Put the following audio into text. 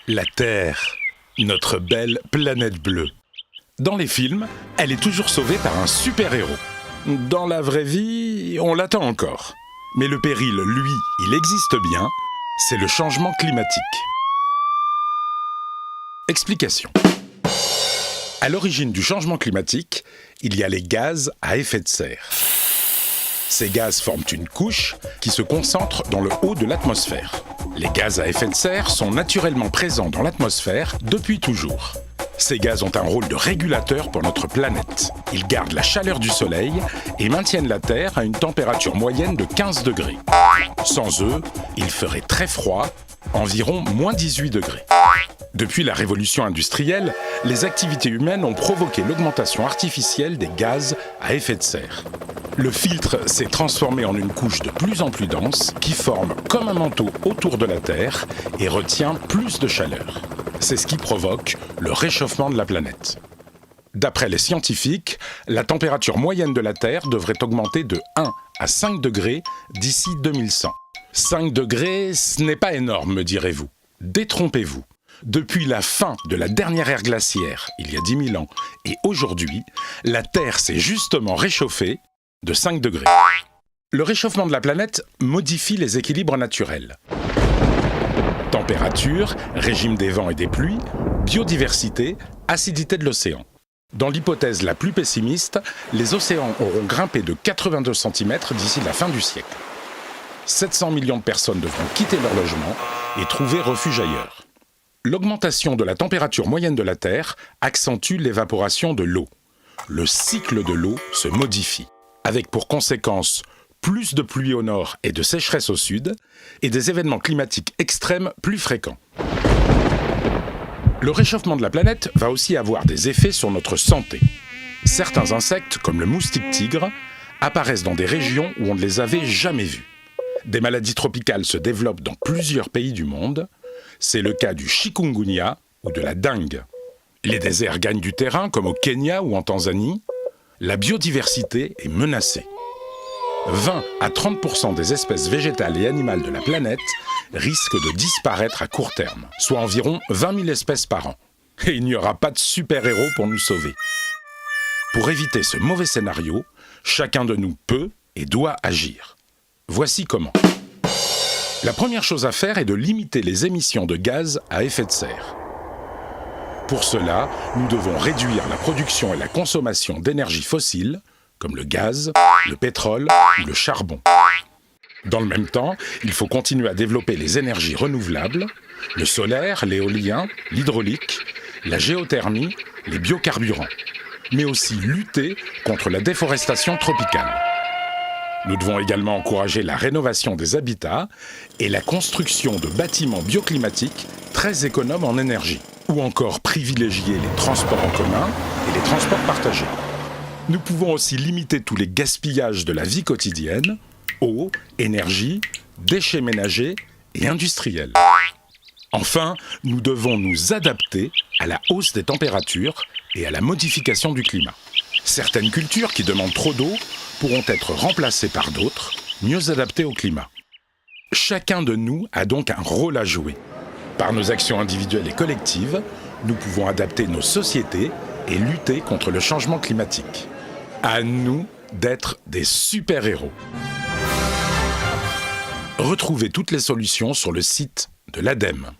La Terre, notre belle planète bleue. Dans les films, elle est toujours sauvée par un super-héros. Dans la vraie vie, on l'attend encore. Mais le péril, lui, il existe bien, c'est le changement climatique. Explication. À l'origine du changement climatique, il y a les gaz à effet de serre. Ces gaz forment une couche qui se concentre dans le haut de l'atmosphère. Les gaz à effet de serre sont naturellement présents dans l'atmosphère depuis toujours. Ces gaz ont un rôle de régulateur pour notre planète. Ils gardent la chaleur du soleil et maintiennent la Terre à une température moyenne de 15 degrés. Sans eux, il ferait très froid, environ moins 18 degrés. Depuis la révolution industrielle, les activités humaines ont provoqué l'augmentation artificielle des gaz à effet de serre. Le filtre s'est transformé en une couche de plus en plus dense qui forme comme un manteau autour de la Terre et retient plus de chaleur. C'est ce qui provoque le réchauffement de la planète. D'après les scientifiques, la température moyenne de la Terre devrait augmenter de 1 à 5 degrés d'ici 2100. 5 degrés, ce n'est pas énorme, me direz-vous. Détrompez-vous. Depuis la fin de la dernière ère glaciaire, il y a 10 000 ans, et aujourd'hui, la Terre s'est justement réchauffée de 5 degrés. Le réchauffement de la planète modifie les équilibres naturels. Température, régime des vents et des pluies, biodiversité, acidité de l'océan. Dans l'hypothèse la plus pessimiste, les océans auront grimpé de 82 cm d'ici la fin du siècle. 700 millions de personnes devront quitter leur logement et trouver refuge ailleurs. L'augmentation de la température moyenne de la Terre accentue l'évaporation de l'eau. Le cycle de l'eau se modifie, avec pour conséquence plus de pluie au nord et de sécheresse au sud, et des événements climatiques extrêmes plus fréquents. Le réchauffement de la planète va aussi avoir des effets sur notre santé. Certains insectes, comme le moustique tigre, apparaissent dans des régions où on ne les avait jamais vus. Des maladies tropicales se développent dans plusieurs pays du monde. C'est le cas du chikungunya ou de la dengue. Les déserts gagnent du terrain, comme au Kenya ou en Tanzanie. La biodiversité est menacée. 20 à 30% des espèces végétales et animales de la planète risquent de disparaître à court terme, soit environ 20 000 espèces par an. Et il n'y aura pas de super-héros pour nous sauver. Pour éviter ce mauvais scénario, chacun de nous peut et doit agir. Voici comment. La première chose à faire est de limiter les émissions de gaz à effet de serre. Pour cela, nous devons réduire la production et la consommation d'énergie fossile, comme le gaz, le pétrole ou le charbon. Dans le même temps, il faut continuer à développer les énergies renouvelables, le solaire, l'éolien, l'hydraulique, la géothermie, les biocarburants, mais aussi lutter contre la déforestation tropicale. Nous devons également encourager la rénovation des habitats et la construction de bâtiments bioclimatiques très économes en énergie, ou encore privilégier les transports en commun et les transports partagés. Nous pouvons aussi limiter tous les gaspillages de la vie quotidienne, eau, énergie, déchets ménagers et industriels. Enfin, nous devons nous adapter à la hausse des températures et à la modification du climat. Certaines cultures qui demandent trop d'eau pourront être remplacées par d'autres, mieux adaptées au climat. Chacun de nous a donc un rôle à jouer. Par nos actions individuelles et collectives, nous pouvons adapter nos sociétés et lutter contre le changement climatique. À nous d'être des super-héros. Retrouvez toutes les solutions sur le site de l'ADEME.